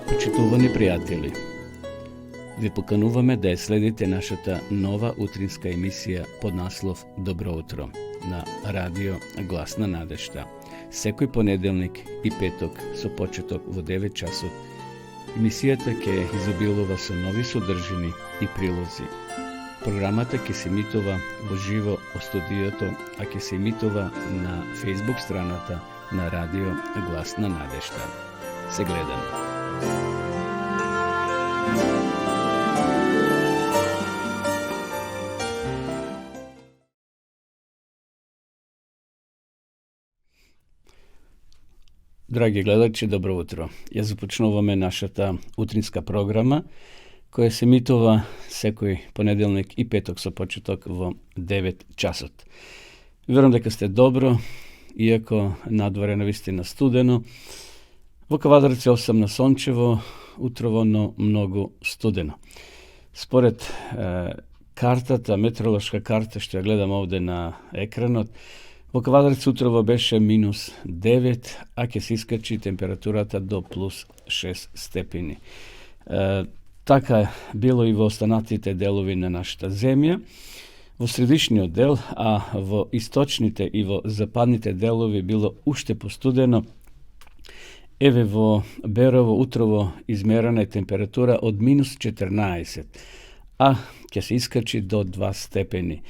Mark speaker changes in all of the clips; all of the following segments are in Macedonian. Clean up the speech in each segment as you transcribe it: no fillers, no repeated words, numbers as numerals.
Speaker 1: Почитувани пријатели, ви покануваме да ја следите нашата нова утринска емисија под наслов Добро утро на радио Гласна надежта. Секој понеделник и петок со почеток во 9 часот. Емисијата ќе изобилува со нови содржини и прилози. Програмата ќе се емитува во живо од студиото, а ќе се емитува на Facebook страната на радио Гласна надежта. Се гледаме. Драги гледачи, добро утро. Ја започнуваме нашата утринска програма, која се емитува секој понеделник и петок со почеток во 9 часот. Верувам дека сте добро, иако надворе навистина студено. Во Кавадарци 8 на сончево, утрово, но многу студено. Според картата, метеоролошка карта, што ја гледам овде на екранот, во Кавадарци утрово беше минус 9, а ќе се искачи температурата до плюс 6 степени. Така било и во останатите делови на нашата земја. Во средишниот дел, а во источните и во западните делови било уште постудено. Еве во Берово утрово измерена е температура од минус 14, а ќе се искачи до 2 степени.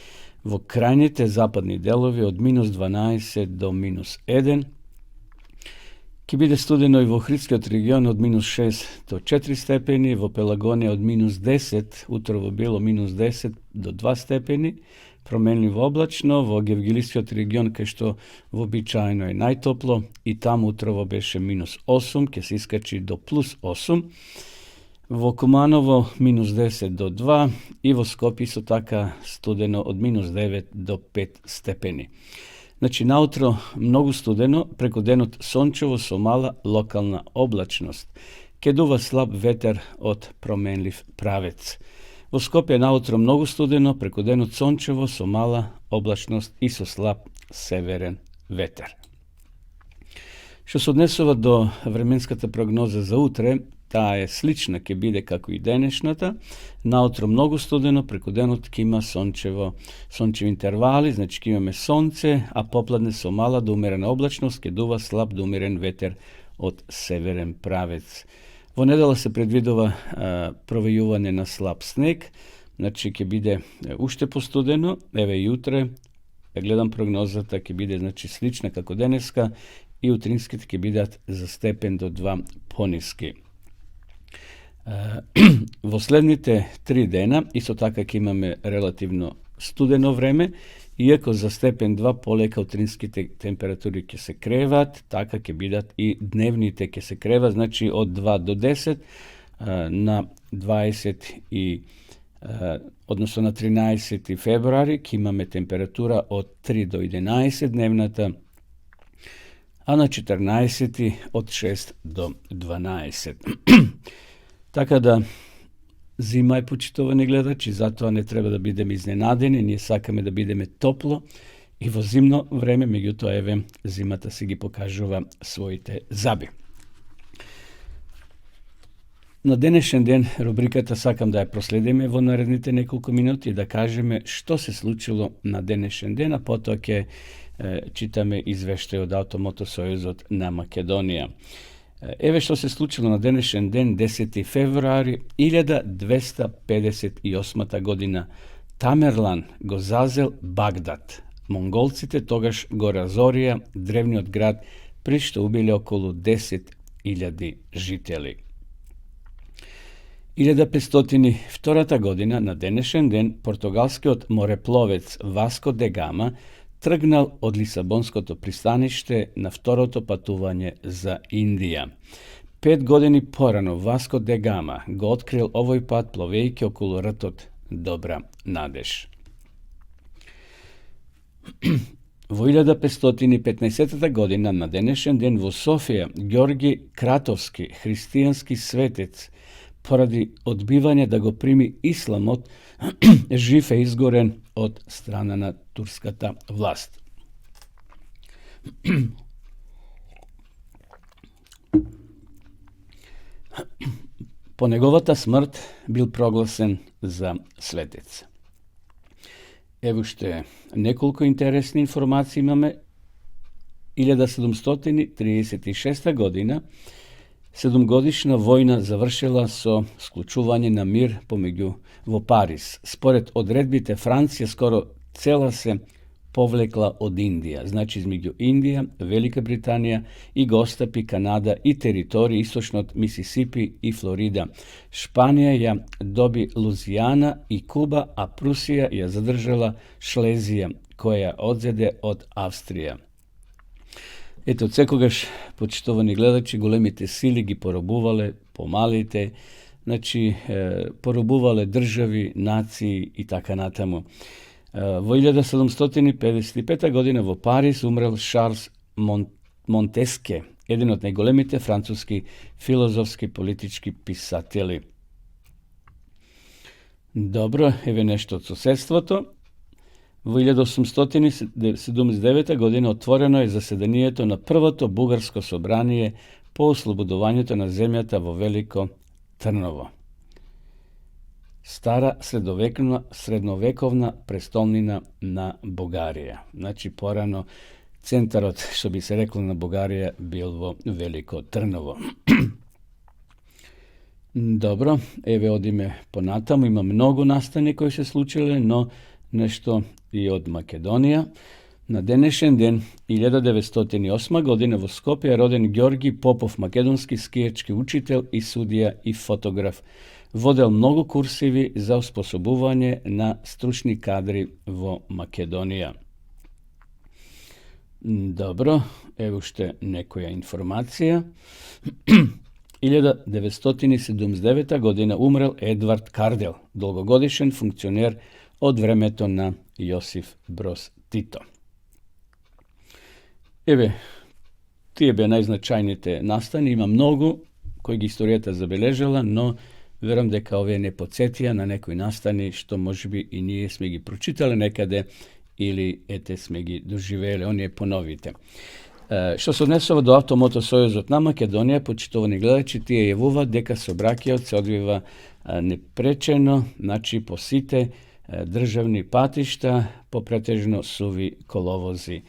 Speaker 1: Во крајните западни делови од минус 12 до минус 1. Ќе биде студено и во Охридскиот регион од минус 6 до 4 степени, во Пелагонија од минус 10, утрово било минус 10 до 2 степени, променливо облачно, во Гевгилискиот регион, кај што вообичаено е најтопло, и таму утрово беше минус 8, ќе се искачи до плюс 8, во Куманово минус 10 до 2 и во Скопје со така студено од минус 9 до 5 степени. Значи, наутро многу студено, преку денот сончево со мала локална облачност. Ке дува слаб ветер од променлив правец. Во Скопје наутро многу студено, преку денот сончево со мала облачност и со слаб северен ветер. Што се однесува до временската прогноза за утре, таа е слична, ќе биде како и денешната. Наутро многу студено, преку денот ќе има сончеви интервали, значи ќе имаме сонце, а попладне со мала до умерена облачност ќе дува слаб до умерен ветер од северен правец. Во недела се предвидува провејување на слаб снег, значи ќе биде уште постудено. Еве и утре, гледам прогнозата, ќе биде значи слична како денеска и утринските ќе бидат за степен до 2 пониски. Во следните 3 дена исто така ќе имаме релативно студено време, иако за степен 2 полека утринските температури ќе се креват, така ќе бидат и дневните ќе се креват, значи од 2 до 10 на 20 и односно на 13 февруари ќе имаме температура од 3 до 11 дневната, а на 14 од 6 до 12. Така да, зима е, почитувани гледачи, затоа не треба да бидеме изненадени, ние сакаме да бидеме топло и во зимно време, меѓутоа еве зимата си ги покажува своите заби. На денешен ден рубриката сакам да ја проследиме во наредните неколку минути и да кажеме што се случило на денешен ден, а потоа ќе читаме извештај од Автомотосојузот на Македонија. Еве што се случило на денешен ден, 10 февруари 1258 година. Тамерлан го зазел Багдад. Монголците тогаш го разорија древниот град, при што убиле околу 10.000 жители. 1502 година на денешен ден португалскиот морепловец Васко де Гама тргнал од Лисабонското пристаниште на второто патување за Индија. 5 години порано Васко де Гама го открил овој пат пловејќи околу ртот Добра надеж. Во 1515 година на денешен ден во Софија Ѓорги Кратовски, христијански светец, поради одбивање да го прими исламот, жив е изгорен од страна на турската власт. po njegovata smrt bil proglasen za sveteca. Evo ще nekoliko interesnih informacija imame. 1736 godina sedmogodišnja vojna završila so sključuvanje na mir pomegu vo Paris. Spored odredbite Francije skoro cela se povlekla od Indija, znači između Indija, Velika Britanija i Gostapi, Kanada i teritoriji istočno od Mississippi i Florida. Španija je dobi Luzijana i Kuba, a Prusija je zadržala Šlezija, koja odzede od Avstrija. Eto, cekogaš, počtovani gledači, golemite sili gi porobuvale, pomalite, znači porobuvale državi, naciji i taka natamo. Vo 1755. godina vo Paris umrel Charles Montesquieu, jedan od najgolemite francuski filozofski politički pisatelji. Dobro, evo nešto od susedstvoto. Vo 1879. godina otvoreno je zasedanijeto na prvoto bugarsko sobranije po oslobodovanju na zemljata vo Veliko Trnovo. Stara srednovekovna prestolnina na Bogarija. Znači porano centar od, što bi se reklo na Bogarija, bilo Veliko Trnovo. Dobro, evo odime po natamu, ima mnogo nastane koji se slučile, no nešto i od Makedonija. Na današnji den 1908. godine vo Skopje je roden Georgi Popov, makedonski skijački učitelj i sudija i fotograf. Vodel mnogo kursivi za osposobuvanje na stručni kadri vo Makedonija. Dobro, evo šte nekoja informacija. 1979. godina umrel Edvard Kardel, dolgogodišnji funkcioner od vremeto na Josif Broz Tito. Evo, tije bi najznačajnije te nastani, ima mnogo kojeg istorijeta zabeležila, no verujem da kao ove ne podsjetija na nekoj nastani što može bi i nije sme gi pročitali nekade ili ete sme gi doživjeli, on je ponovite. Što se odnesova do Automoto Sojuza na Makedonija, počitovani gledači, tije je vuva, deka se obrakijavce odviva neprečeno, znači posite državni patišta, popretežno suvi kolovozi.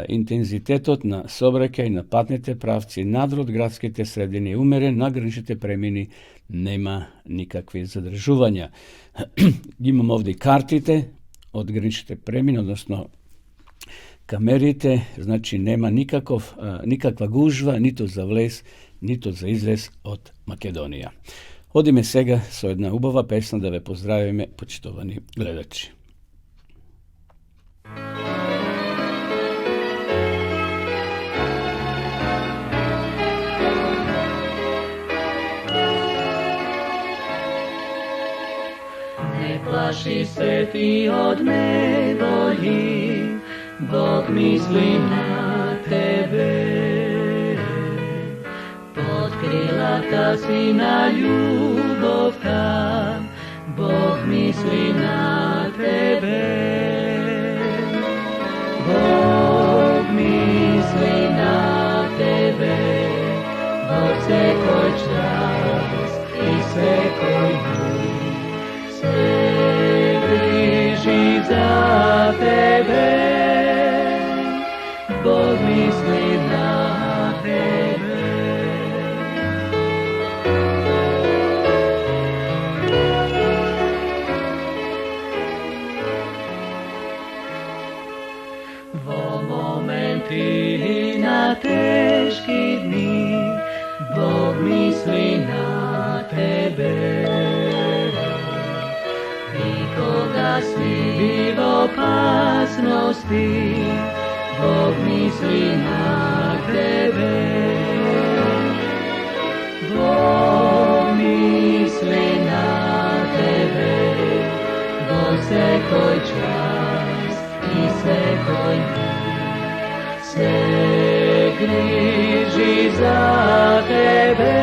Speaker 1: Intenzitetot na sobrake i na patnete pravci nadrod gradske te sredine umeren, na graničite premini nema nikakve zadržuvanja. Imam ovdje kartite od graničite premine, odnosno kamerite, znači nema nikakva gužva, ni to za vles, ni to za izles od Makedonija. Odime sega so jedna ubava pesna da ve pozdravime, počitovani gledači.
Speaker 2: Ne plaši se ti od nevolji, Bog misli na tebe. Pod krilata sina ljubovka, Bog misli na tebe. Bog misli na tebe, Bog sekoj čas i sekoj dni se bliži za tebe. Bog misli na tebe. Vo momenti na teški dni, Bog misli na tebe. I koga si v opasnosti, Bog misli na tebe. Bog misli na tebe. Bog sekoj čas i sekoj dni se griži za tebe.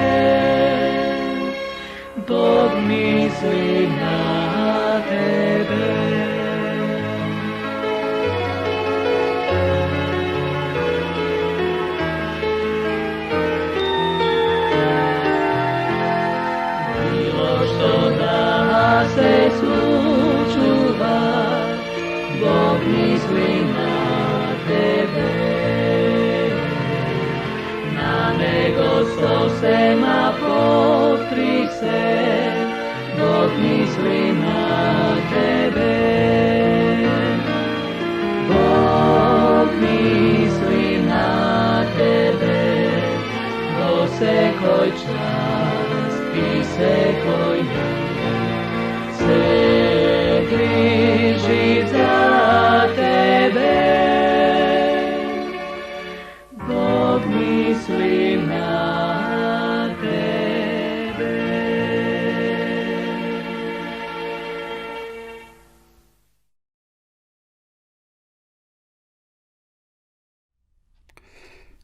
Speaker 2: Bog misli na tebe. tvoj čast i sekoj se križi za tebe. Bog misli na tebe.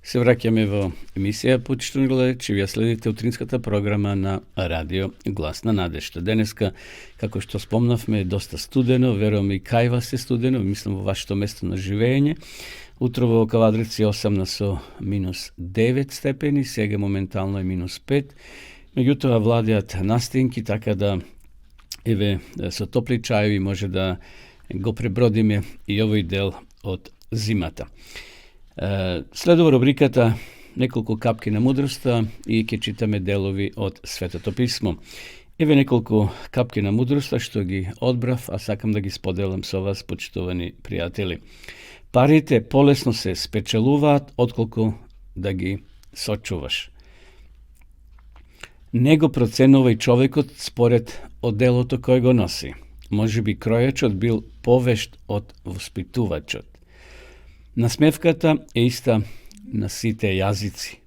Speaker 1: Се враќаме во емисија, почитувани гледачи, вие следите утринската програма на Радио Глас на надежта. Денеска, како што спомнавме, е доста студено, верувам и кај вас е студено, мислам во вашето место на живење. Утрово во Кавадрици 18 со минус 9 степени, сега моментално е минус 5. Меѓутоа владеат настинки, така да еве со топли чаеви може да го пребродиме и овој дел од зимата. Следува рубриката неколку капки на мудроста и ќе читаме делови од Светото писмо. Еве неколку капки на мудроста што ги одбрав, а сакам да ги споделам со вас, почитувани пријатели. Парите полесно се спечелуваат отколку да ги сочуваш. Не го проценувај човекот според оделото кој го носи. Можеби кројачот бил повешт од воспитувачот. Насмевката е иста на сите јазици.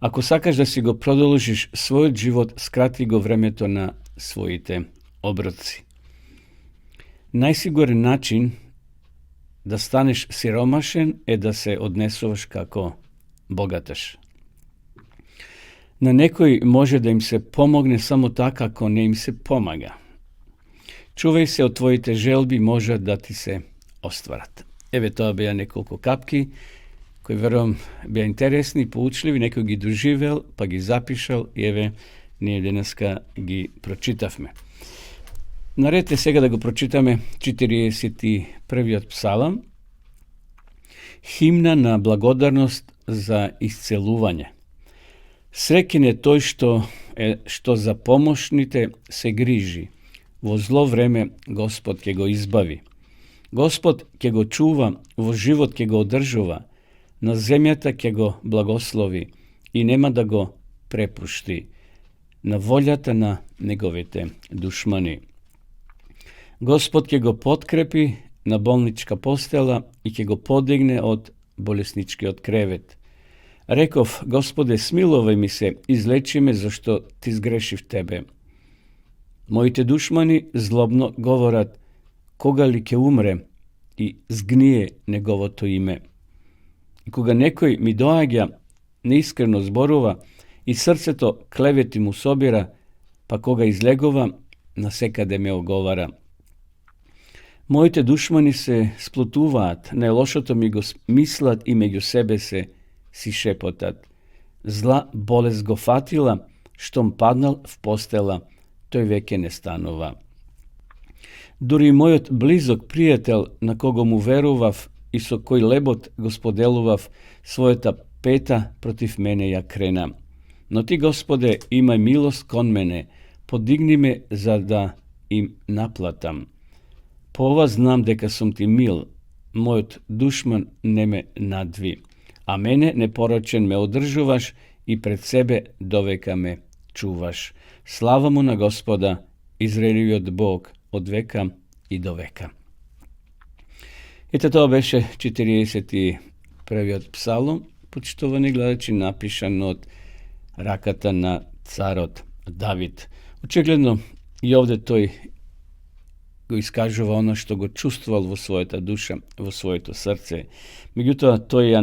Speaker 1: Ако сакаш да си го продолжиш својот живот, скрати го времето на своите оброци. Најсигурен начин да станеш сиромашен е да се однесуваш како богаташ. На некој може да им се помогне само така ако не им се помага. Чувај се од твоите желби, може да ти се остварат. Еве тоа беа неколку капки кои верувам беа интересни, поучливи, некој ги доживел, па ги запишал и еве ние денеска ги прочитавме. Наред е сега да го прочитаме 41-иот псалам, химна на благодарност за исцелување. Среќен е тој што за помошните се грижи. Во зло време Господ ќе го избави. Господ ќе го чува, во живот ќе го одржува, на земјата ќе го благослови и нема да го препушти на волјата на неговите душмани. Господ ќе го подкрепи на болничка постела и ќе го подигне од болесничкиот кревет. Реков, Господе, смилувај ми се, излечи ме, зашто ти сгрешив тебе. Моите душмани злобно говорат, кога ли ќе умре, и згние неговото име. И кога некој ми доаѓа, неискрено зборува, и срцето клевети му собира, па кога излегува, насекаде ме оговара. Моите душмани се сплутуваат, најлошото ми го мислат и меѓу себе се си шепотат. Зла болест го фатила, штом паднал в постела, тој веќе не станува. Дури мојот близок пријател, на кого му верував и со кој лебот го споделував, својата пета против мене ја крена. Но ти, Господе, имај милост кон мене, подигни ме за да им наплатам. По ова знам дека сум ти мил, мојот душман не ме надви, а мене непорочен ме одржуваш и пред себе довека ме чуваш. Слава му на Господа, Израелиот Бог, од века и до века. Ето тоа беше 41-иот псалом, почитувани гледачи, напишан од раката на царот Давид. Очигледно и овде тој го искажува оно што го чувствувал во својата душа, во своето срце. Меѓутоа, тој го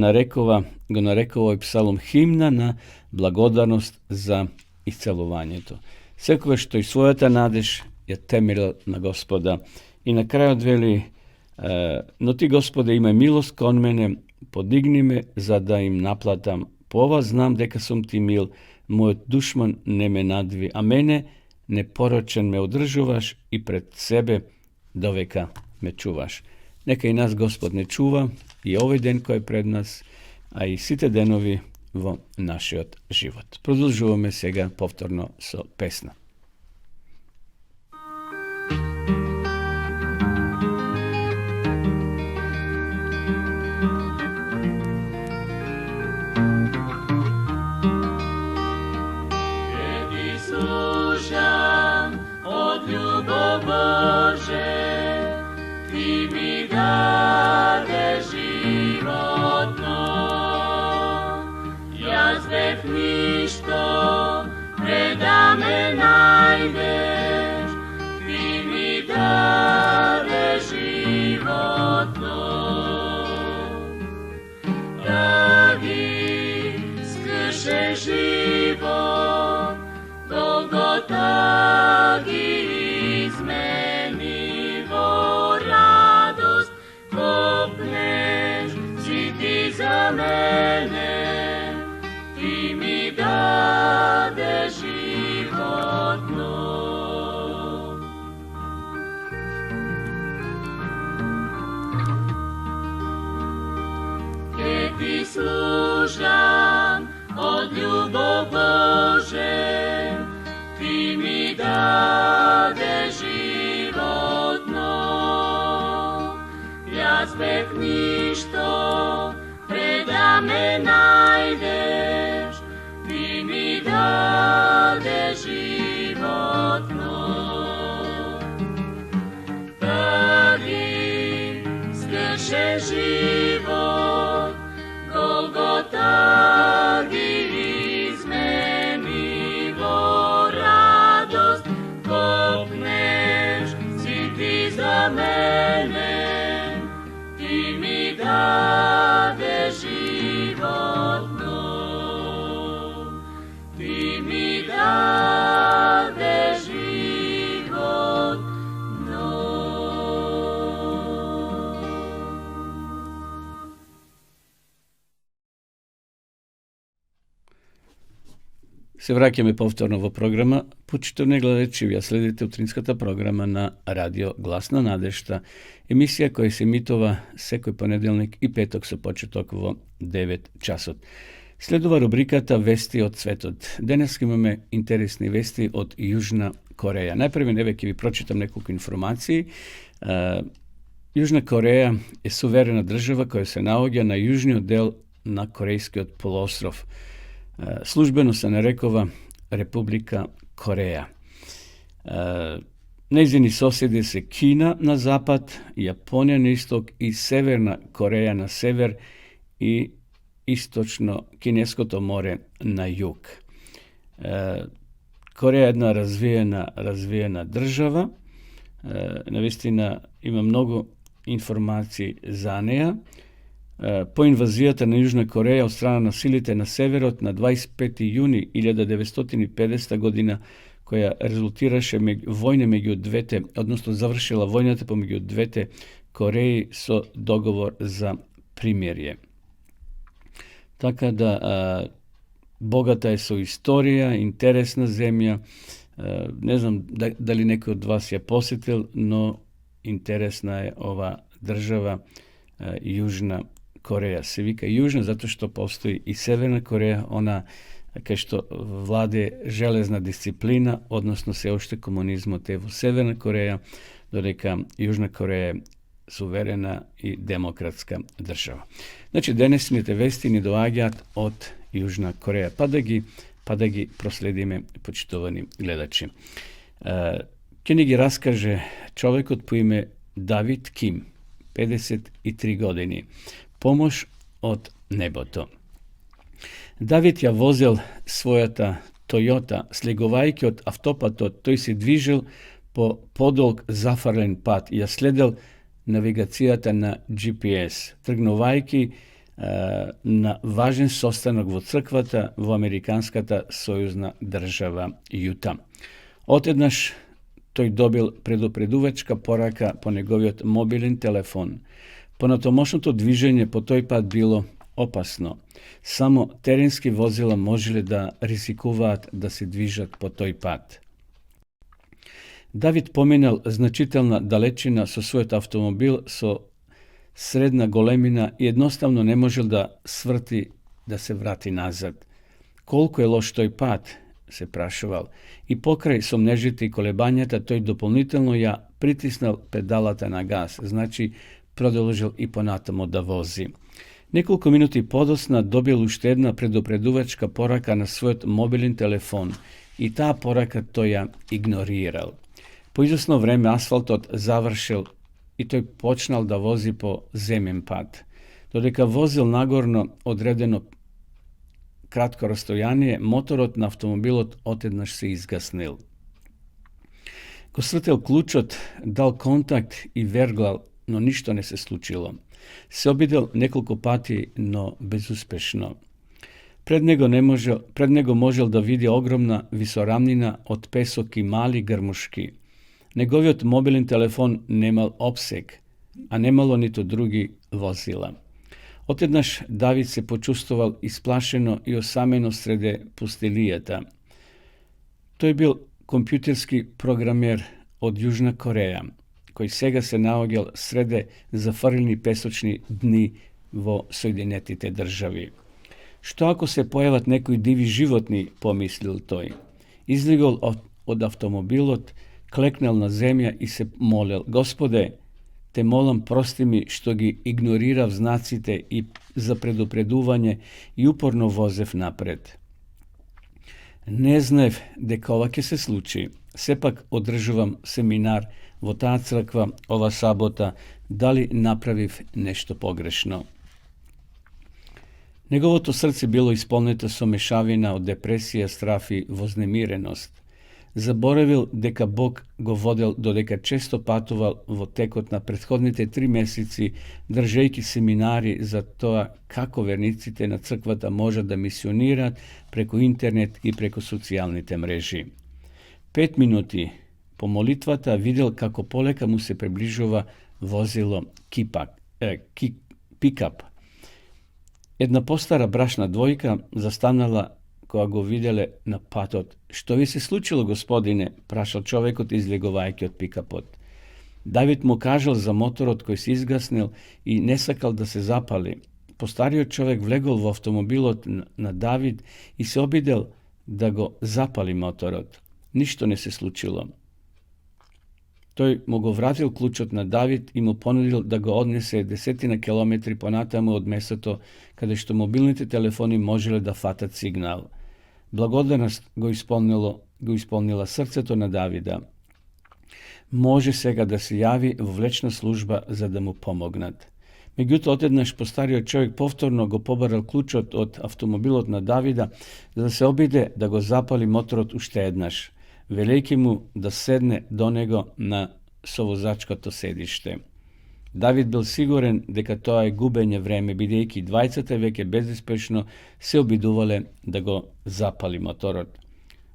Speaker 1: нарекува овој псалом химна на благодарност за исцелувањето. Секогаш тој својата надеж ја темелил на Господа. И на крајот вели, но ти, Господе, имај милост кон мене, подигни ме за да им наплатам. По ова знам дека сум ти мил, мојот душман не ме надви, а мене непорочен ме одржуваш и пред себе довека ме чуваш. Нека и нас Господ не чува и овој ден кој е пред нас, а и сите денови во нашиот живот. Продолжуваме сега повторно со песна.
Speaker 2: od ljubov Bože, Ti mi dade životno. Ja zbeh ništo preda me najdeš, Ti mi dade životno. Dragi, skrše život, Golgota izmenivo radost, kopneš si Ti za mene, Ti mi dade životno. Ke Ti služam od ljubov Bože, Ti mi dade životno. Ja zbeh ništo preda me najdeš, Ti mi dade životno. Dragi, skrše život, Golgota izmenivo radost, kopneš si Ti za mene, Ti mi dade životno. Ti mi dade životno.
Speaker 1: Се враќаме повторно во програма. Почитувани гледачи, ја следите утринската програма на Радио Глас на надежта, емисија која се емитува секој понеделник и петок со почеток во 9 часот. Следува рубриката Вести од светот. Денес имаме интересни вести од Јужна Кореја. Најпрви ќе ви прочитам неколку информации. Јужна Кореја е суверена држава која се наоѓа на јужниот дел на Корејскиот полуостров. Службено се нарекува Република Кореја. Нејзини соседи се Кина на запад, Јапонија на исток и Северна Кореја на север и источно Кинеското море на југ. Кореја е една развиена држава. Навистина има многу информации за неја. По инвазијата на Јужна Кореја од страна на силите на северот на 25. јуни 1950 година, која резултираше војна меѓу двете, односно завршила војната помеѓу двете Кореи со договор за примирје. Така да богата е со историја, интересна земја. Не знам дали некој од вас ја посетил, но интересна е ова држава Јужна Кореја. Се вика Јужна затоа што постои и Северна Кореја, она кај што владе железна дисциплина, односно се уште комунизмот е во Северна Кореја, додека Јужна Кореја е суверена и демократска држава. Значи, денесните вести ни доаѓаат од Јужна Кореја, па да ги проследиме, почитувани гледачи. Ќе ни ги раскаже човекот по име Давид Ким, 53 години. Помош од небото. Давид ја возел својата Тојота, слегувајќи од автопатот, тој се движел по подолг зафарлен пат и ја следел навигацијата на GPS, тргнувајќи на важен состанок во црквата во американската сојузна држава Јута. Отеднаш тој добил предупредувачка порака по неговиот мобилен телефон. Понатомошното движење по тој пат било опасно. Само теренски возила можеле да ризикуваат да се движат по тој пат. Давид поминал значителна далечина со својот автомобил со средна големина и едноставно не можел да сврти да се врати назад. Колку е лош тој пат, се прашувал, и покрај сомнежите и колебањата тој дополнително ја притиснал педалата на газ, значи продолжил и понатамо да вози. Неколку минути подосна добил уште една предупредувачка порака на својот мобилен телефон и таа порака тој ја игнорирал. Po izvesno vreme asfaltot završil i to je počnal da vozi po zemjem pad. Dodeka vozil nagorno odredeno kratko razstojanje, motorot na avtomobilot otednaš se izgasnil. Ko svrtel ključot, dal kontakt i verglal, no ništo ne se slučilo. Se obidel nekoliko pati, no bezuspešno. Pred nego možel da vidi ogromna visoramnina od pesoki mali grmuški. Negoviot mobilni telefon nemal opseg, a nemalo nito drugi vozila. Otednaš David se počustoval isplašeno i osameno srede pustilijeta. To je bil kompjuterski programer od Južna Koreja, koji sega se naogjel srede zafrljeni pesočni dni vo Sojedinjetite državi. Što ako se pojavat nekoj divi životni, pomislil toj. Izligol od automobilot, kleknel na zemlja i se molil, Gospode, te molam prosti mi što gi ignorirav znacite i za predupreduvanje i uporno vozev napred. Ne znajev deka ovake se sluči, sepak održavam seminar vo ta crkva ova sabota, da li napraviv nešto pogrešno. Njegovo to srce bilo ispolnito so mešavina od depresija, strah i voznemirenost. Zaboravil deka Bog go vodel dodeka često patoval vo tekot na prethodnite 3 meseci držejki seminari za to kako vernicite na crkvata može da misionirat preko internet i preko socijalnite mreži. 5 minuti po molitvata videl kako poleka mu se približava vozilo pick-up. Jedna postara brašna dvojka zastanala koja go vidjele na patot. Što vi se slučilo, gospodine, prašal čovekot iz ljegovajke od pick-upot. David mu kažal za motorot koji se izgasnil i ne sakal da se zapali. Postario čovek vlegol v automobilot na David i se obidel da go zapali motorot. Ništo ne se slučilo. Toj mu go vratil ključot na David i mu ponudil da go odnese 10 kilometri ponatamo od meseto kada što mobilnite telefoni možele da fatat signal. Blagodarnost go ispolnila srceto na Davida. Može sega da se javi vlečna služba za da mu pomognat. Međutim, otednaš postario čovjek povtorno go pobaral ključot od automobilot na Davida da se obide da go zapali motorot uštednaš. Veliki mu da sedne do nego na sovozačkato sedište. David bil siguren deka to je gubenje vreme, bidejki 20. veke bezuspešno se obiduvale da go zapali motorot.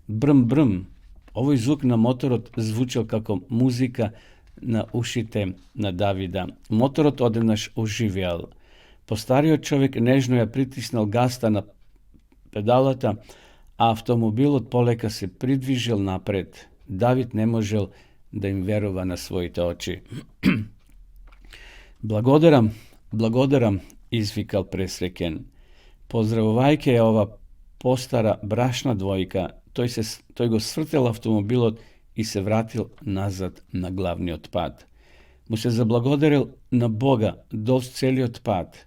Speaker 1: Brm, brm, ovoj zvuk na motorot zvučao kako muzika na ušite na Davida. Motorot odednaš oživjal. Postario čovjek nežno je pritisnal gasta na pedalata, a automobil od poleka se pridvižel napred. David ne možel da im verova na svojite oči. Blagodaram, izvikal presreken. Pozdravovajke je ova postara brašna dvojka, toj go svrtel automobilot i se vratil nazad na glavni otpad. Mu se zablagodaril na Boga, dost celi otpad.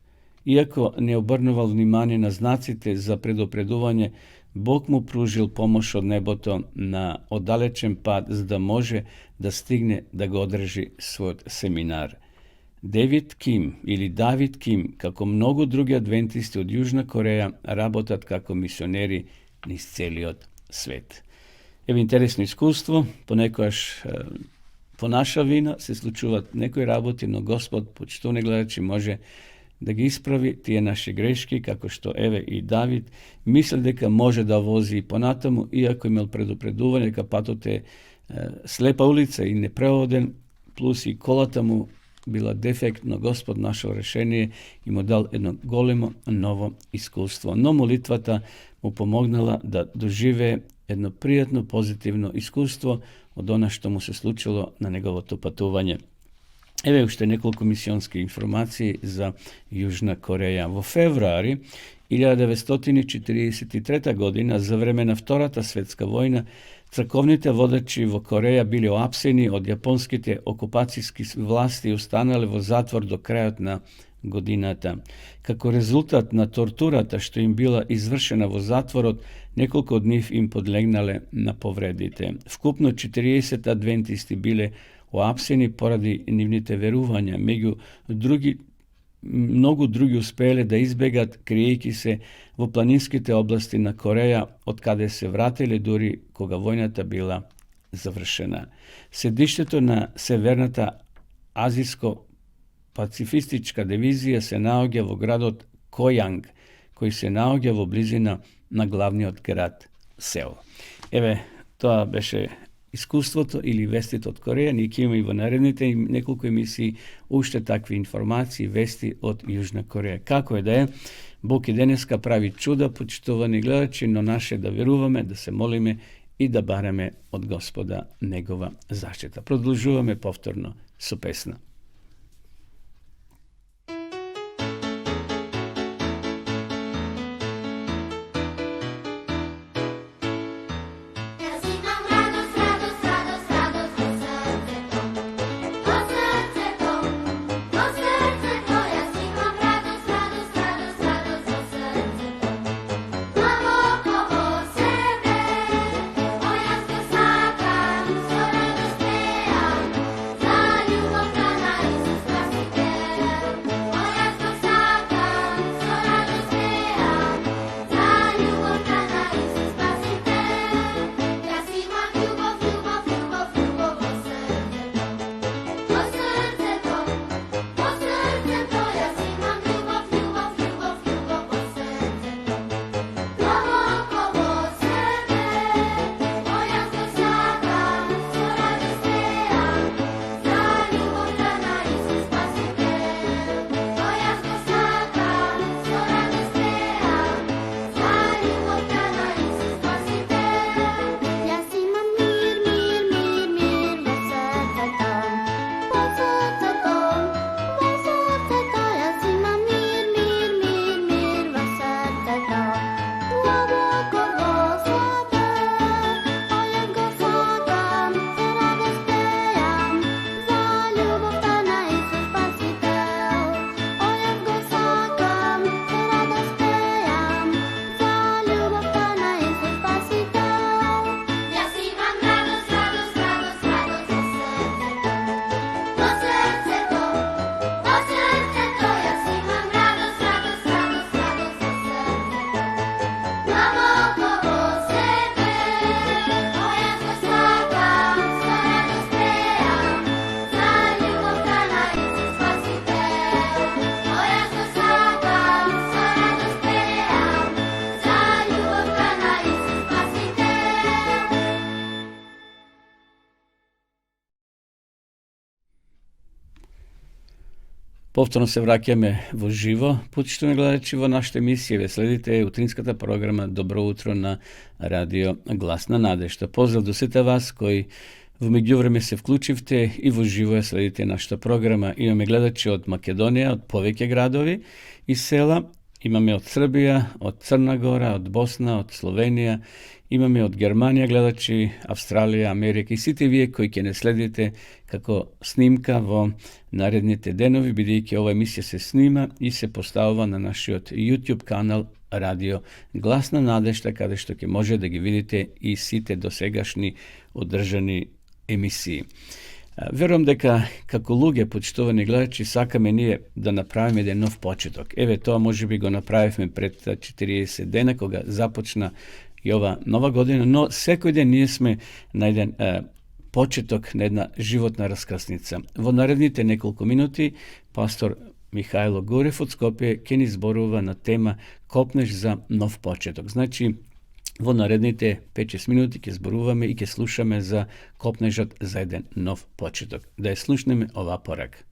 Speaker 1: Iako ne obrnoval vnimanje na znacite za predopreduvanje, Bog mu pružil pomoć od neboto na odalečen pad, da može da stigne da ga održi svoj seminar. David Kim ili David Kim, kako mnogo drugi adventisti od Južna Koreja, rabotat kako misioneri niz celiot svet. Evo interesno iskustvo, ponekojaš po naša vina se slučuvat nekoj raboti, no Gospod, počtovne gledači, može da ga ispravi tije naše greške, kako što Eve i David misli deka može da vozi i ponatamu, iako imel predupreduvanje, ka patote slepa ulica i neprevoden, plus i kolata mu bila defektno, Gospod našao rešenje i mu dal jedno golemo novo iskustvo. No molitvata mu pomognala da dožive jedno prijatno, pozitivno iskustvo od ona što mu se slučilo na njegovo to patuvanje. Evo još nekoliko misionskih informacije za Južna Koreja. Vo februari 1943. godina, za vremena Vtorata svetska vojna, crkovnite vodači vo Koreja bili oapseni od japonskite okupacijskih vlasti i ustanali vo zatvor do kraja na годината. Како резултат на тортурата што им била извршена во затворот, неколку од нив им подлегнале на повредите. Вкупно 40 адвентисти биле оапсени поради нивните верувања, многу други успееле да избегат, криејќи се во планинските области на Кореја, од каде се вратиле дури кога војната била завршена. Седиштето на Северната азиско-пацифистичка дивизија се наоѓа во градот Којанг, кој се наоѓа во близина на главниот град Сеул. Еве, тоа беше искуството или вестите од Кореја. Ние ќе имаме и во наредните неколку емисии уште такви информации, вести од Јужна Кореја. Како е да е, Бог и денеска прави чуда, почитувани гледачи, но наше да веруваме, да се молиме и да бараме од Господа Негова заштита. Продолжуваме повторно со песна. Повторно се враќаме во живо. Почитувани гледачи, во нашата емисија ве следите утринската програма Добро утро на Радио Глас на надежта. Поздрав до сите вас кои во меѓувреме се вклучивте и во живо ја следите нашата програма. Имаме гледачи од Македонија, од повеќе градови и села. Имаме од Србија, од Црна Гора, од Босна, од Словенија. Имаме од Германија гледачи, Австралија, Америка и сите вие кои ќе не следите како снимка во наредните денови, бидејќи ова емисија се снима и се поставува на нашиот YouTube канал Радио Глас на надежта, каде што ќе може да ги видите и сите досегашни одржани емисии. Верувам дека како луѓе, почитувани гледачи, сакаме ние да направиме еден нов почеток. Еве тоа можеби го направивме пред 40 дена кога започна и ова нова година, но секој ден ние сме на еден почеток на една животна раскрсница. Во наредните неколку минути пастор Михајло Гурев од Скопје ќе ни зборува на тема Копнеш за нов почеток. Значи, во наредните 5-6 минути ќе зборуваме и ќе слушаме за копнежот за еден нов почеток. Да ја слушнеме оваа порака.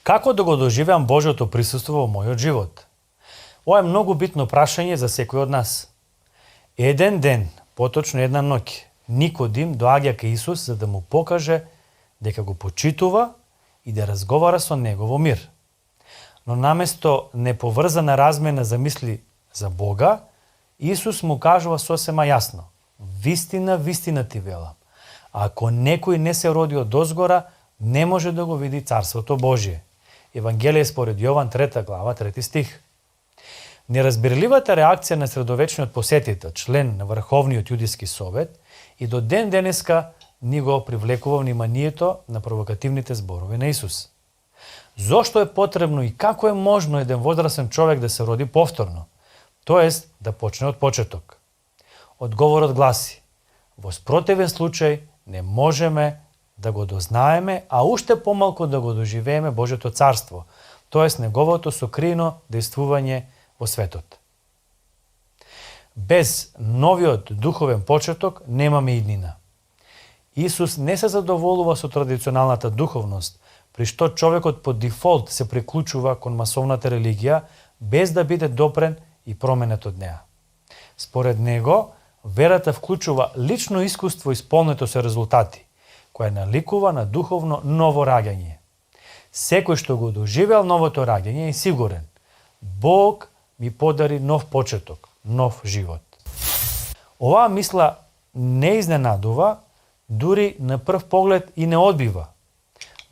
Speaker 3: Како да го доживеам Божјото присуство во мојот живот? Ова е многу битно прашање за секој од нас. Еден ден, поточно една ноќ, Никодим доаѓа кај Исус за да му покаже дека го почитува и да разговара со него во мир. Но наместо неповрзана размена за мисли за Бога, Исус му кажува сосема јасно: Вистина, вистина ти велам. Ако некој не се роди од озгора, не може да го види Царството Божие. Евангелие според Јован 3 глава, 3 стих. Неразбирливата реакција на средовечниот посетител, член на Врховниот јудиски совет, и до ден денеска ни го привлекува вниманието на провокативните зборови на Исус. Зошто е потребно и како е можно еден возрастен човек да се роди повторно, тоест да почне од почеток? Одговорот гласи: во спротивен случај не можеме да го дознаеме, а уште помалку да го доживееме Божјото царство, тоест неговото сокриено действување во светот. Без новиот духовен почеток немаме иднина. Исус не се задоволува со традиционалната духовност, при што човекот по дефолт се приклучува кон масовната религија, без да биде допрен и променет од неа. Според него, верата вклучува лично искуство исполнето со резултати, која наликува на духовно ново раѓање. Секој што го доживеал новото раѓање е сигурен: Бог ми подари нов почеток, нов живот. Оваа мисла не изненадува, дури на прв поглед и не одбива,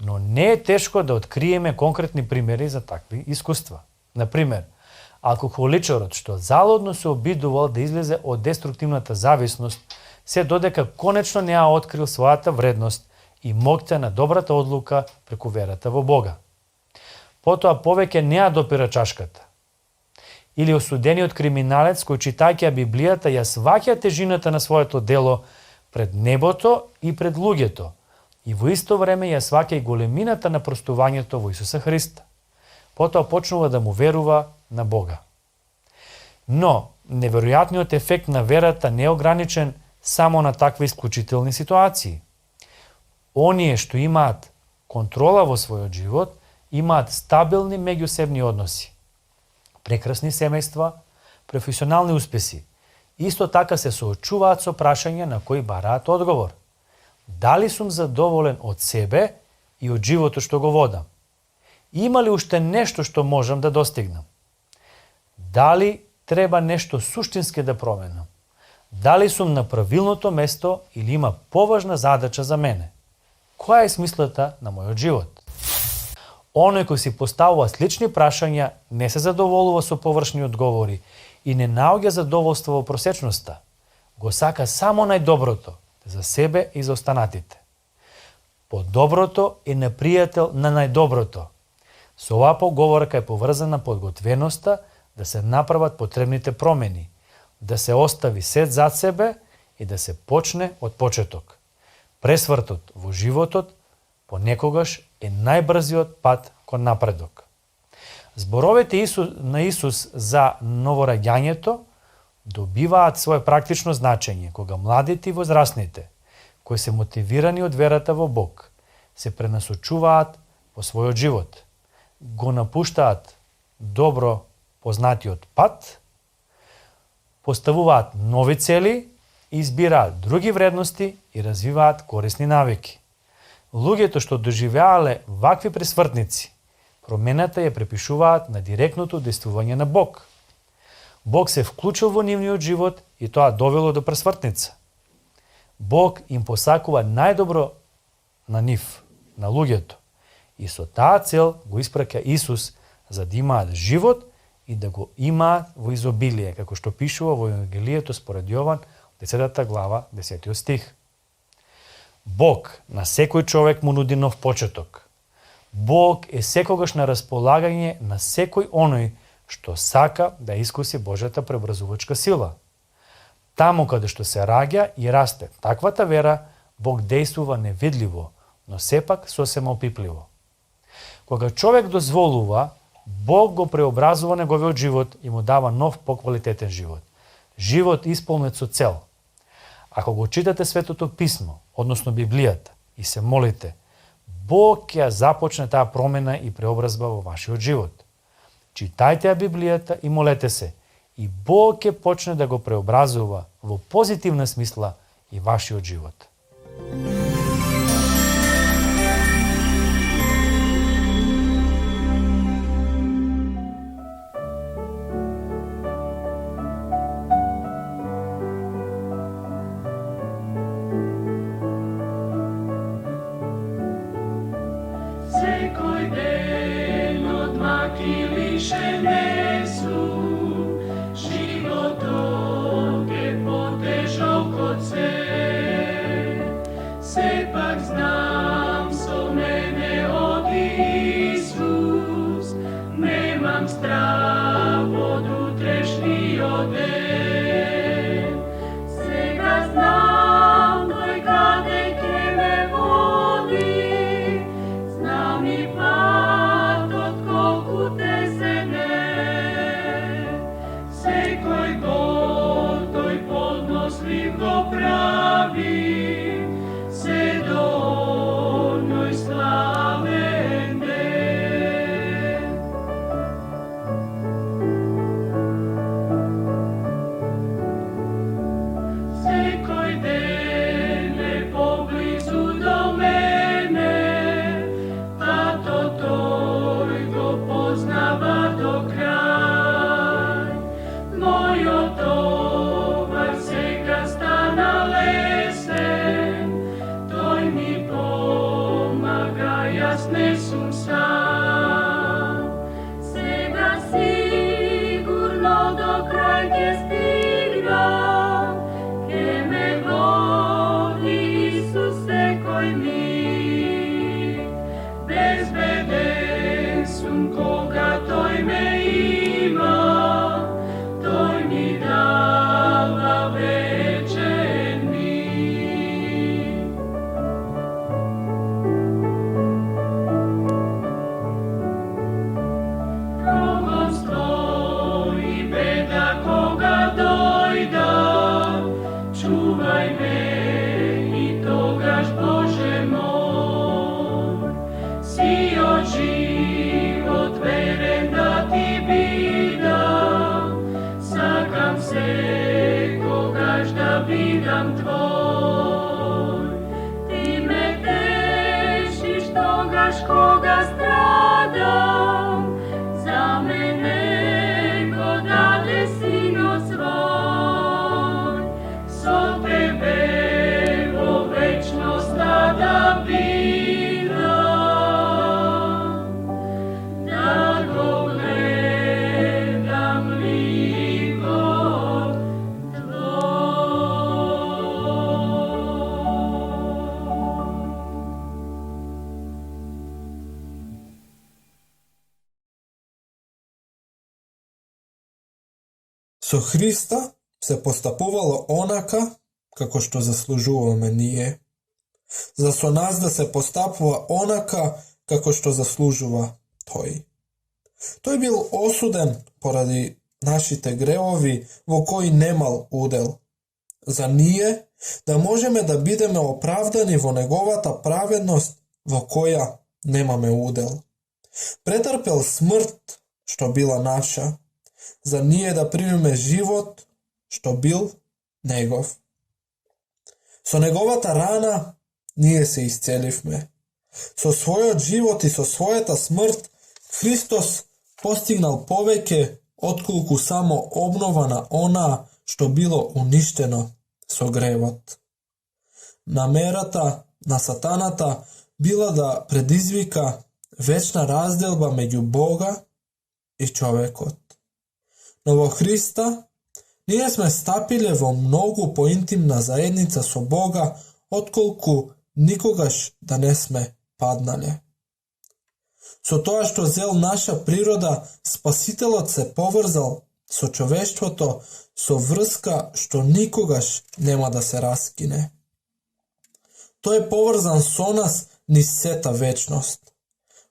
Speaker 3: но не е тешко да откриеме конкретни примери за такви искуства. Например, алкохоличарот што залудно се обидувал да излезе од деструктивната зависност, се додека конечно не ја открил својата вредност и моќта на добрата одлука преку верата во Бога. Потоа повеќе не ја допира чашката. Или осудениот криминалец кој, читајќи Библијата, ја сваќа тежината на своето дело пред небото и пред луѓето, и во исто време ја сваќа и големината на простувањето во Исуса Христа. Потоа почнува да му верува на Бога. Но неверојатниот ефект на верата не е ограничен само на такви исклучителни ситуации. Оние што имаат контрола во својот живот, имаат стабилни меѓусебни односи, прекрасни семејства, професионални успеси. Исто така се соочуваат со прашања на кои бараат одговор. Дали сум задоволен од себе и од животот што го водам? Има ли уште нешто што можам да достигнам? Дали треба нешто суштински да променам? Дали сум на правилното место или има поважна задача за мене? Која е смислата на мојот живот? Оној кој си поставува слични прашања не се задоволува со површни одговори и не наоѓа задоволство во просечноста. Го сака само најдоброто за себе и за останатите. Подоброто е непријател на најдоброто. Со оваа поговорка е поврзана подготвеноста да се направат потребните промени, да се остави сет зад себе и да се почне од почеток. Пресвртот во животот понекогаш е најбрзиот пат кон напредок. Зборовите на Исус за новораѓањето добиваат свое практично значење кога младите и возрастните, кои се мотивирани од верата во Бог, се пренасочуваат во својот живот, го напуштаат добро познатиот пат, поставуваат нови цели, избираат други вредности и развиваат корисни навики. Луѓето што доживеале вакви пресвртници, промената ја препишуваат на директното действување на Бог. Бог се вклучил во нивниот живот и тоа довело до пресвртница. Бог им посакува најдобро на нив, на луѓето, и со таа цел го испраќа Исус за да имаат живот и да го имаат во изобилие, како што пишува во Евангелието според Јован, 10 глава, 10 стих. Бог на секој човек му нуди нов почеток. Бог е секогаш на располагање на секој оној што сака да искуси Божјата преобразувачка сила. Таму каде што се раѓа и расте таквата вера, Бог действува невидливо, но сепак сосема опипливо. Кога човек дозволува, Бог го преобразува неговиот живот и му дава нов поквалитетен живот. Живот исполнет со цел. Ако го читате Светото Писмо, односно Библијата, и се молите, Бог ќе започне таа промена и преобразба во вашиот живот. Читајте ја Библијата и молете се, и Бог ќе почне да го преобразува во позитивна смисла и вашиот живот.
Speaker 2: lišené sú, životok je potežok oce. Sepak znam so mene od Isus, nemám strach od utrešný oden. Sega znam doj kade ke me vodi, znam i pad od koku tezene. Sekoj bol toj podnosljiv go pravi, se do onoj slaven den. Sekoj dene poblizu do mene, tato toj go poznava do kraj. Mojo tovar seka stana lesen, toj mi pomaga, jasne sum sam. Sega sigurno do kraj ke stigram, ke me vodi Isuse koj mi. Bezbeden sum koga toj me ima, toj mi dava večer mir. Progonstvo i beda koga dojda, čuvaj me i togaš Bože moj. Si od život veren da ti bidam, sakam se kogaš da bidam tvoj. Ti me tešiš togaš koga stradam, za mene ko dade sino svoj. So tebe vo večnost tada bidam, da go gledam likom
Speaker 4: Со Христа се постапувало онака како што заслужуваме ние. За со нас да се постапува онака како што заслужува тој. Тој бил осуден поради нашите гревови во кои немал удел. За ние да можеме да бидеме оправдани во неговата праведност во која немаме удел. Претрпел смрт што била наша, за ние да примеме живот што бил негов. Со неговата рана ние се исцеливме. Со својот живот и со својата смрт Христос постигнал повеќе отколку само обнова на онаа што било уништено со гревот. Намерата на сатаната била да предизвика вечна разделба меѓу Бога и човекот. Но во Христа ние сме стапиле во многу поинтимна заедница со Бога отколку никогаш да не сме паднале. Со тоа што зел наша природа, Спасителот се поврзал со човештвото со врска што никогаш нема да се раскине. Тој е поврзан со нас низ сета вечност.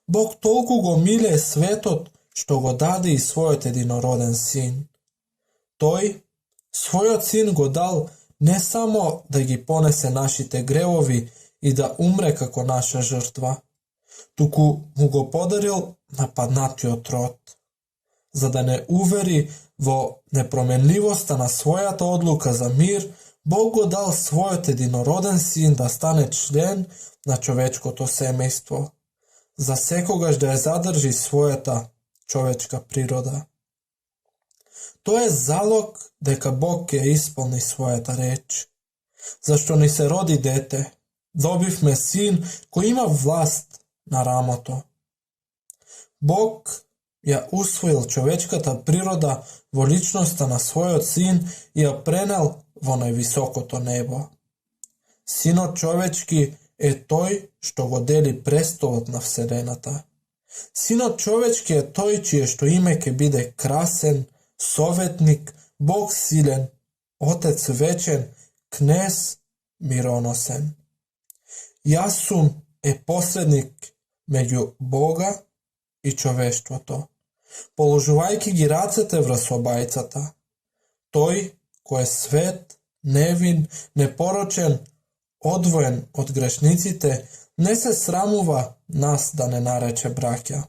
Speaker 4: Бог толку го милее светот што го даде и својот единороден син. Тој, својот син го дал не само да ги понесе нашите гревови и да умре како наша жртва, туку му го подарил на паднатиот род, за да не увери во непроменливоста на својата одлука за мир. Бог го дал својот единороден син да стане член на човечкото семејство, за секогаш да ја задржи својата човечка природа. Тоа е залог дека Бог ќе исполни својата реч. Зашто ни се роди дете, добивме син кој има власт на рамото. Бог ја усвоил човечката природа во личноста на својот син и ја пренел во највисокото небо. Синот човечки е тој што го дели престолот на Вселената. Синот човечки е тој чие што име ќе биде красен, советник, Бог силен, Отец вечен, Кнез мироносен. Јас сум е посредник меѓу Бога и човештвото, положувајќи ги рацете врз обајцата. Тој кој е свет, невин, непорочен, одвоен од грешниците, не се срамува нас да не нарече браќа.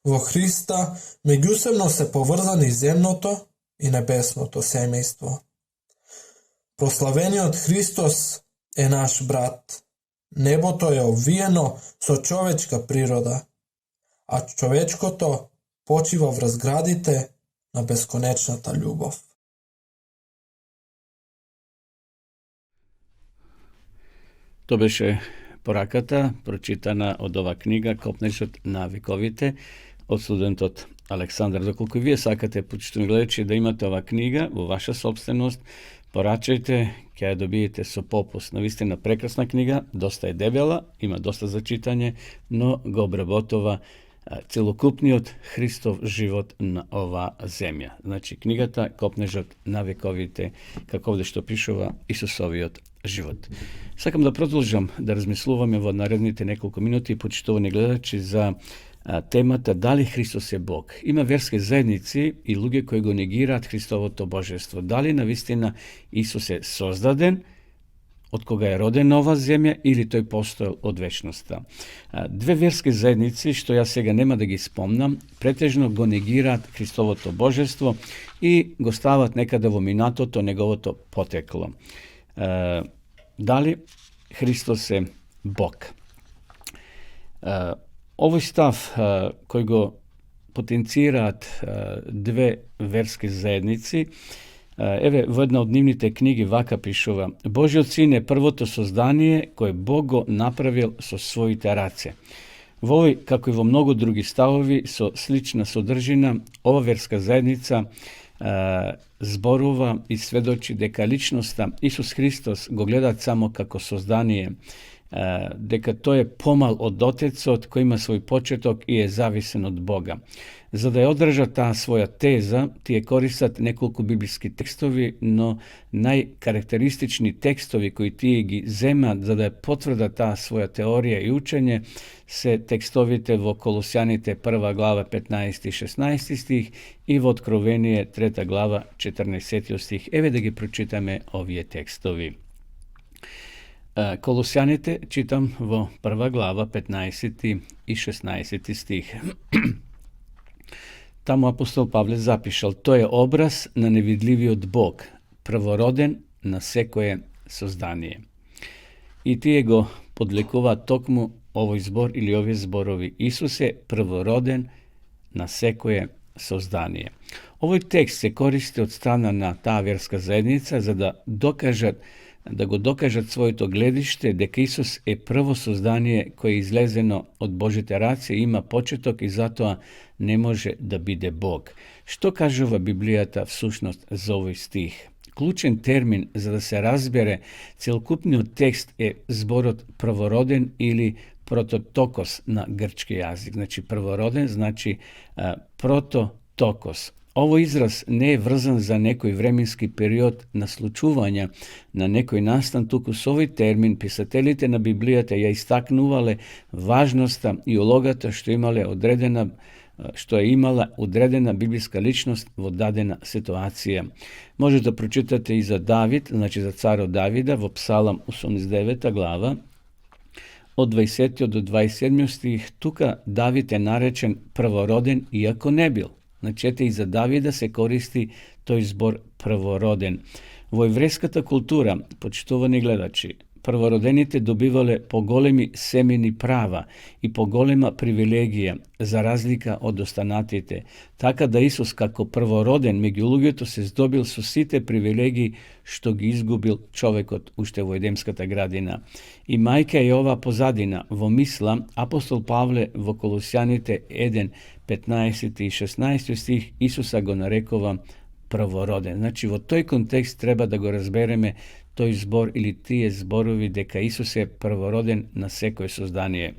Speaker 4: Во Христа меѓусебно се поврзани земното и небесното семејство. Прославениот Христос е наш брат. Небото е обвиено со човечка природа, а човечкото почива врз градите на бесконечната љубов.
Speaker 1: То беше пораката, прочитана од ова книга Копнежот на вековите, од студентот Александар. Доколку вие сакате, почитувани гледачи, да имате ова книга во ваша собственост, порачајте, ќе ја добиете со попуст. Навистина прекрасна книга, доста е дебела, има доста за читање, но го обработува целокупниот Христов живот на ова земја. Значи, книгата Копнежот на вековите, како овде што пишува Исусовиот живот. Сакам да продолжам да размислуваме во наредните неколку минути, почитувани гледачи, за темата дали Христос е Бог. Има верски заедници и луѓе кои го негираат Христовото божество. Дали навистина Исус е создаден, од кога е роден на ова земја, или тој постоел од вечноста. Две верски заедници, што јас сега нема да ги спомнам, претежно го негираат Христовото божество и го стават некаде во минатото неговото потекло. Дали Христос е Бог? Овој став кој го потенцираат две верски заедници, еве во една од нивните книги вака пишува: Божиот син е првото создание кое Бог го направил со своите раце. Во овој, како и во многу други ставови со слична содржина, ова верска заедница зборува и сведочи дека личноста Исус Христос го гледаат само како создание, дека тој е помал од Отецот, кој има свој почеток и е зависен од Бога. За да ја одржат таа своја теза, тие користат неколку библиски текстови, но најкарактеристични текстови кои тие ги земат за да ја потврдат таа своја теорија и учење се текстовите во Колосјаните 1 глава 15 и 16 стих и во Откровение 3 глава 14 стих. Еве да ги прочитаме овие текстови. Колосјаните читам во 1 глава 15 и 16 стих. Таму апостол Павле запишал: тој е образ на невидливиот Бог, првороден на секое создание. И тие го подлекуваат токму овој збор или овие зборови: Исус е првороден на секое создание. Овој текст се користи од страна на таа верска заедница за да го докажат своето гледиште дека Исус е прво создание кое е излезено од Божите раце, има почеток и затоа не може да биде Бог. Што кажува Библијата всушност за овој стих? Клучен термин за да се разбере целокупниот текст е зборот првороден или прототокос на грчки јазик. Значи првороден значи прототокос. Овој израз не е врзан за некој временски период на случувања на некој настан, туку со овој термин писателите на Библијата ја истакнувале важноста и улогата што е имала одредена библиска личност во дадена ситуација. Може да прочитате и за Давид, значи за царот Давида, во Псалам 89 глава, од 20 до 27 стих. Тука Давид е наречен првороден, иако не бил. Значи, и за Давида се користи тој збор првороден. Во еврејската култура, почитувани гледачи, првородените добивале поголеми семени права и поголема привилегија, за разлика од останатите, така да Исус како првороден меѓу луѓето се здобил со сите привилегии што ги изгубил човекот уште во Едемската градина. И мајка е ова позадина, во мисла, апостол Павле во Колосјаните 1, 15 и 16 стих Исуса го нарекува првороден. Значи, во тој контекст треба да го разбереме тој збор или тие зборови дека Исус е првороден на секој создание.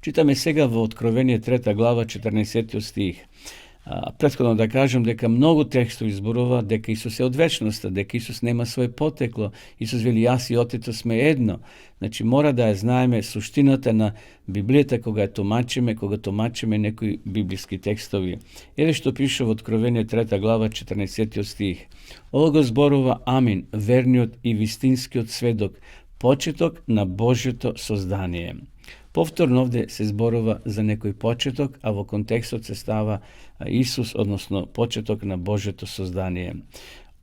Speaker 1: Читаме сега во Откровение 3 глава 14 стих. Претходно да кажам дека многу текстови зборуваат дека Исус е од вечноста, дека Исус нема своје потекло. Исус вели јас и Отецот сме едно. Значи мора да ја знаеме суштината на Библијата кога ја тумачиме некои библиски текстови. Еве што пише во Откровение 3 глава 14 стих. Ова го зборува Амин, верниот и вистинскиот сведок, почеток на Божјото создание. Повторно овде се зборува за некој почеток, а во контекстот се става Исус, односно почеток на Божјото создание.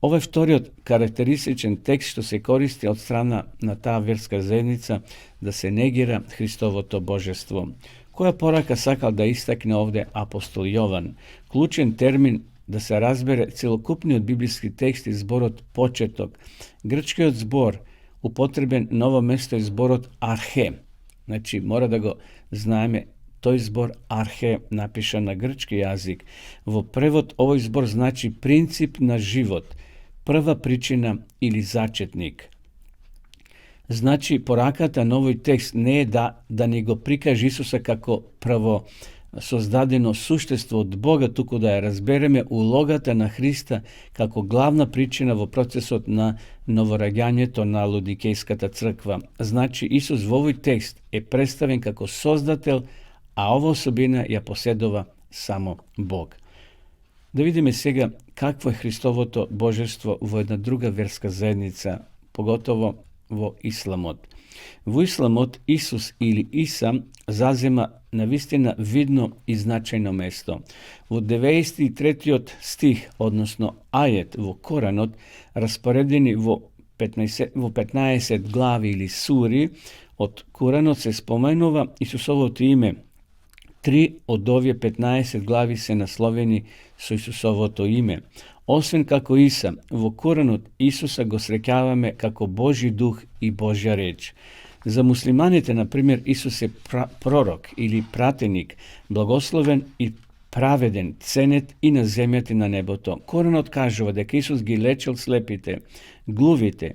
Speaker 1: Ова е вториот карактеристичен текст што се користи од страна на таа верска заедница да се негира Христовото божество. Која порака сакал да истакне овде апостол Јован? Клучен термин да се разбере целокупниот библиски текст и зборот почеток. Грчкиот збор употребен на ова место е зборот архе. Значи, мора да го знаеме, тој збор архе напишан на грчки јазик. Во превод овој збор значи принцип на живот, прва причина или зачетник. Значи, пораката на овој текст не е да ни го прикаже Исуса како прво создадено суштество од Бога, туку да ја разбереме улогата на Христа како главна причина во процесот на новораѓањето на Лаодикејската црква. Значи, Исус во овој текст е представен како создател, а ова особина ја поседува само Бог. Да видиме сега какво е Христовото божество во една друга верска заедница, поготово во Исламот. Во Исламот Исус или Иса зазема навистина видно и значајно место. Во 93 стих, односно ајет во Коранот, распоредени во 15 глави или сури од Коранот се споменува Исусовото име. 3 од овие 15 глави се насловени со Исусовото име. Освен како Иса, во Коранот Исуса го среќаваме како Божи дух и Божја реч. За муслиманите, например, Исус е пророк или пратеник, благословен и праведен, ценет и на земјата и на небото. Коранот кажува дека Исус ги лечил слепите, глувите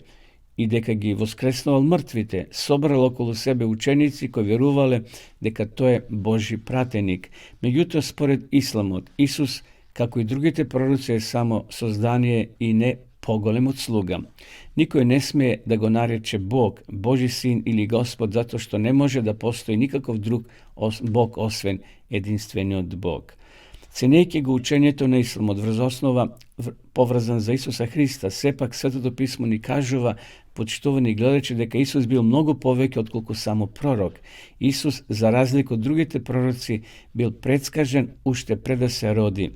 Speaker 1: и дека ги воскреснувал мртвите, собрал околу себе ученици кои верувале дека тој е Божи пратеник. Меѓутоа, според Исламот, Исус, како и другите пророци, е само создание и не поголем од слуга. Никој не смее да го нарече Бог, Божи син или Господ, затоа што не може да постои никаков друг Бог освен единствениот Бог. Ценејќи го учењето на Исламот врз основа поврзан за Исуса Христа, сепак Светото писмо ни кажува, почитувани гледачи, дека Исус бил многу повеќе отколку само пророк. Исус, за разлика од другите пророци, бил предскажен уште пред да се роди.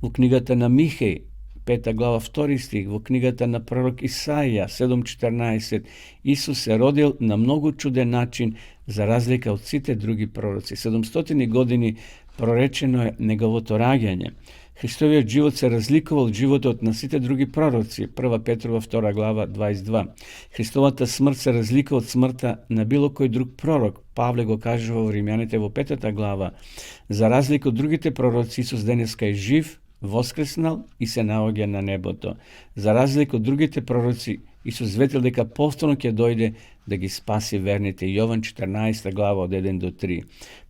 Speaker 1: Во книгата на Михеј, 5 глава 2 стих, во книгата на пророк Исаија 7:14, Исус се родил на многу чуден начин за разлика од сите други пророци. 700 години проречено е неговото раѓање. Христовиот живот се разликува од животот на сите други пророци. 1 Петрова 2 глава 22. Христовата смрт се разликува од смртта на било кој друг пророк. Павле го кажува во Римјаните во 5 глава. За разлика од другите пророци, Исус денеска е жив, воскреснал и се наоѓа на небото. За разлика од другите пророци, Исус ветил дека повторно ќе дојде да ги спаси верните. Јован 14 глава од 1 до 3.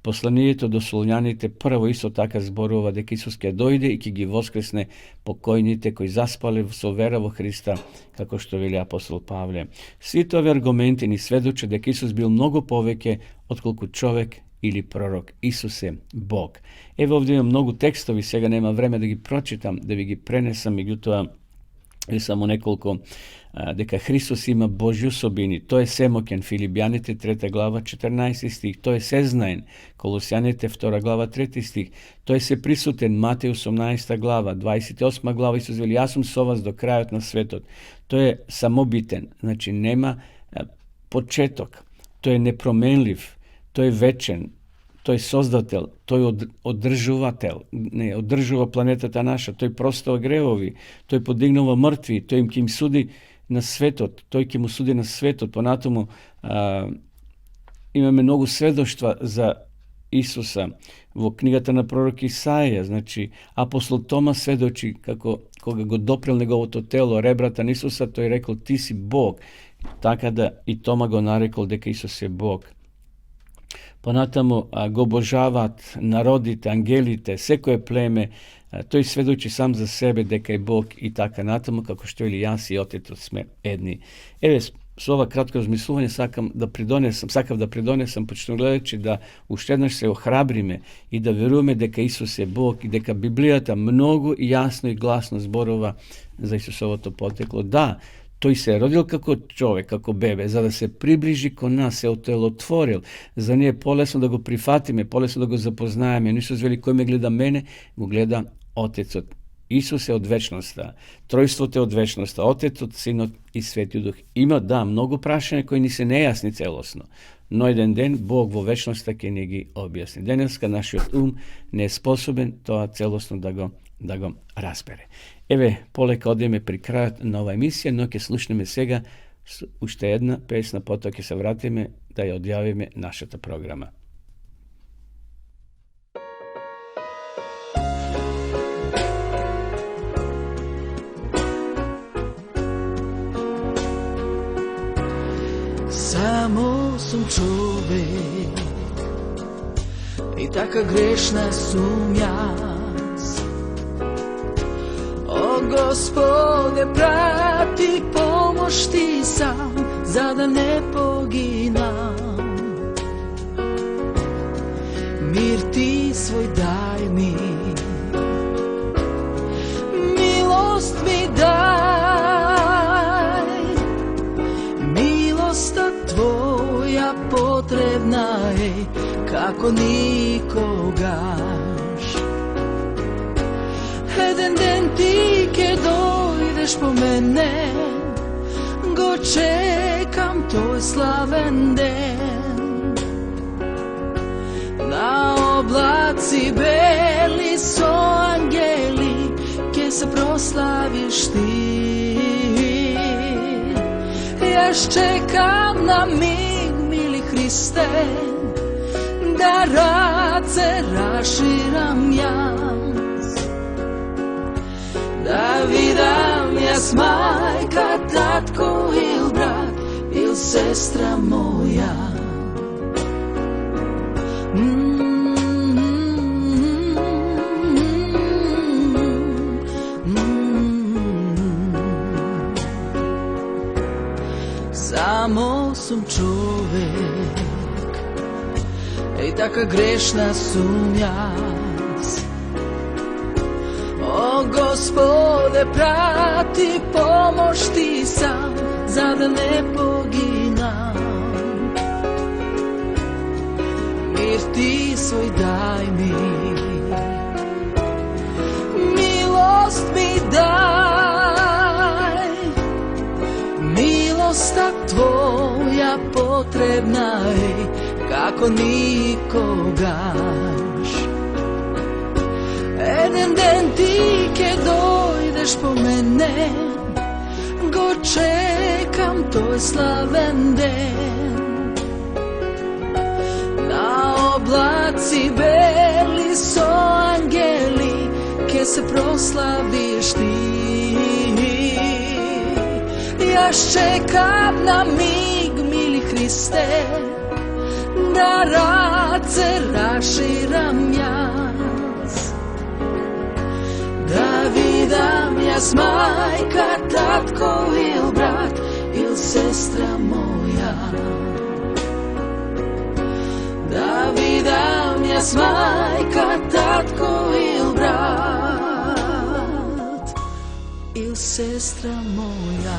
Speaker 1: Посланието до Солуњаните прво исто така зборува дека Исус ќе дојде и ќе ги воскресне покојните кои заспале со вера во Христа, како што вели апостол Павле. Сите овие аргументи ни сведочат дека Исус бил многу повеќе отколку човек или пророк. Исус е Бог. Еве овде има многу текстови, сега нема време да ги прочитам, да ви ги пренесам, меѓутоа и само неколку дека Христос има Божји особини. Тој е семоќен, Филипјаните 3 глава 14 стих. Тој е сезнаен, Колосјаните 2 глава 3 стих. Тој е се присутен, Матеј 18 глава 28 глава. Исус вели: јас сум со вас до крајот на светот. Тој е самобитен, значи нема почеток. Тој е непроменлив, тој е вечен, тој е создател, тој одржувател, не одржува планетата наша, тој простува гревови, тој подигнува мртви, тој им ќе им суди на светот, тој ќе му суди на светот. Понатаму имаме многу сведоштва за Исуса во книгата на пророк Исаија. Значи апостол Тома сведочи како кога го допрел неговото тело, ребрата на Исуса, тој рекол: ти си Бог. Така да и Тома го нарекол дека Исус е Бог. Понатаму го обожаваат народите, ангелите, секое племе. Тој сведочи сам за себе дека е Бог и така натаму, како што или јас и Отецот сме едни. Еве, со ова кратко размислување сакав да придонесам, почитувани гледачи, да уште еднаш се охрабриме и да веруваме дека Исус е Бог и дека Библијата многу јасно и гласно зборува за Исусовото потекло. Да, тој се родил како човек, како бебе, за да се приближи кон нас, се отелотворил, за ние полесно да го прифатиме, полесно да го запознаеме. Но Исус вели: кој ме гледа мене, го гледа Отецот. Исус е од вечноста, тројството е од вечноста, Отецот, Синот и Светиот Дух. Има, да, многу прашања кои ни се нејасни целосно, но еден ден Бог во вечноста ќе ни ги објасни. Денеска нашиот ум не е способен тоа целосно да го разбере. Еве, полека одиме при крајот на ова емисија, но ќе слушнеме сега уште една песна, потоа ќе се вратиме да ја одјавиме нашата програма.
Speaker 5: Само сум човек и така грешна сум јас. О Господе, прати помош ти сам, за да не погинам. Мир ти свој дај ми, милост ми дај, милоста твоја потребна е како никогаш. Еден ден ти ке дојдеш по мене, го чекам тој славен ден. На облаци бели со ангели ке се прославиш ти. Јас чекам на миг, мили Христе, да раце раширам јас, да видам јас мајка, татко или брат или сестра моја. Само сум човек и така грешна сум јас. О Господе, прати помош ти сам, за да не погинам. Мир ти свој дај ми, милост ми дај, милоста твоја потребна е како никогаш. Еден ден ти ке дојдеш по мене, го чекам тој славен ден. На облаци бели со ангели ке се прославиш ти. Јас чекам на миг, мили Христе, да раце раширам јас, да видам јас мајка, татко или брат или сестра моја. Да видам јас мајка, татко или брат или sestra moja.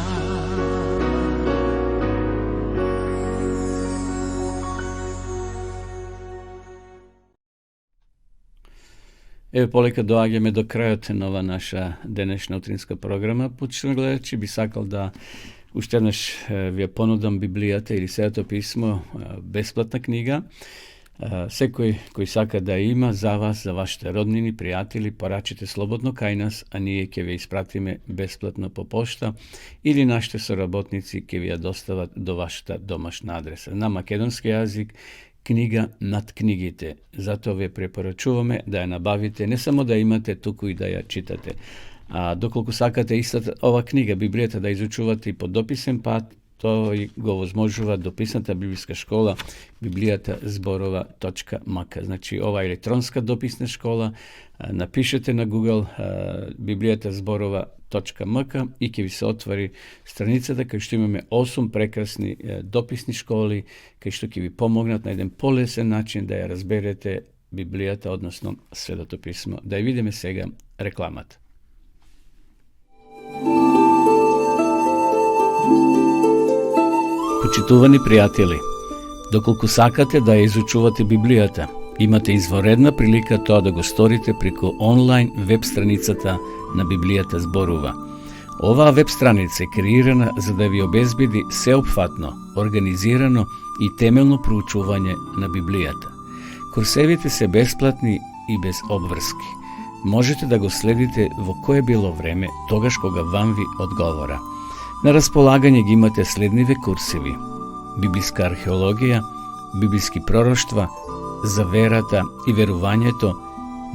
Speaker 1: Evo, poleka doaѓаме до крајот на ова наша денешна утринска програма. Почитувани гледачи, би сакал да уште еднаш ви ја понудам Библијата или Светото писмо, бесплатна книга. Секој кој сака да има за вас, за вашите роднини, пријатели, порачите слободно кај нас, а ние ќе ве испратиме бесплатно по пошта или нашите соработници ќе ви ја достават до вашата домашна адреса. На македонски јазик, книга над книгите. Затоа ве препорачуваме да ја набавите, не само да имате, туку и да ја читате. А доколку сакате истата ова книга, Библијата, да изучувате и по дописен пат, тој го возможува дописната библиска школа Библијата зборова.мк. Значи, ова електронска дописна школа, напишете на Google Библијата зборова.мк и ќе ви се отвори страницата кај што имаме 8 прекрасни дописни школи, кај што ќе ви помогнат на еден полесен начин да ја разберете Библијата, односно Светото писмо. Да ја видиме сега рекламата. Почитувани пријатели, доколку сакате да ја изучувате Библијата, имате изворедна прилика тоа да го сторите преку онлайн веб страницата на Библијата зборува. Оваа веб страница е креирана за да ви обезбеди сеопфатно, организирано и темелно проучување на Библијата. Курсевите се бесплатни и без обврски. Можете да го следите во кое било време, тогаш кога вам ви одговора. На располагање ги имате следниве курсеви: библиска археологија, библиски пророштва, за верата и верувањето,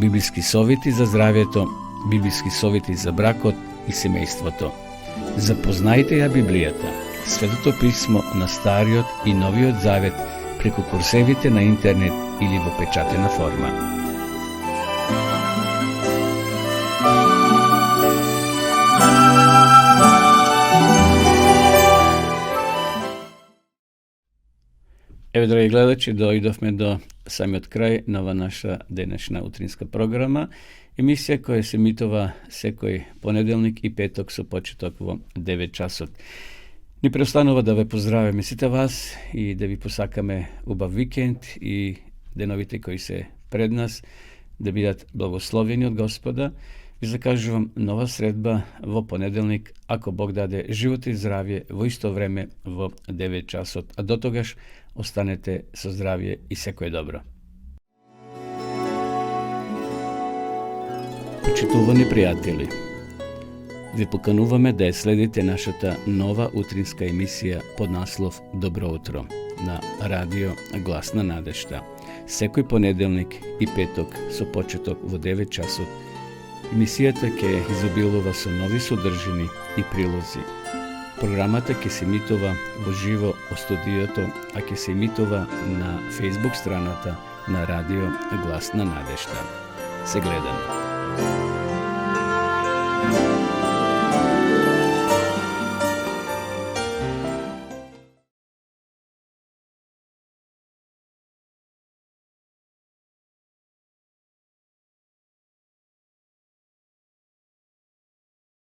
Speaker 1: библиски совети за здравјето, библиски совети за бракот и семејството. Запознајте ја Библијата, Светото писмо на Стариот и Новиот Завет преку курсевите на интернет или во печатена форма. Еве, драги гледачи, дојдовме до самиот крај на ова наша денешна утринска програма. Емисија која се емитува секој понеделник и петок со почеток во 9 часот. Ни преостанува да ве поздравиме сите вас и да ви посакаме убав викенд и деновите кои се пред нас да бидат благословени од Господа. Ви закажувам нова средба во понеделник, ако Бог даде живот и здравје во исто време во 9 часот. А до тогаш останете со здравје и секое добро. Почитувани пријатели, ви покануваме да ја следите нашата нова утринска емисија под наслов Добро утро на радио Глас на надежта. Секој понеделник и петок со почеток во 9 часот. Емисијата ќе изобилува со нови содржини и прилози. Програмата ќе се емитува во живо од студиото, а ќе се емитува на Facebook страната на радио Глас на надежта. Се гледаме.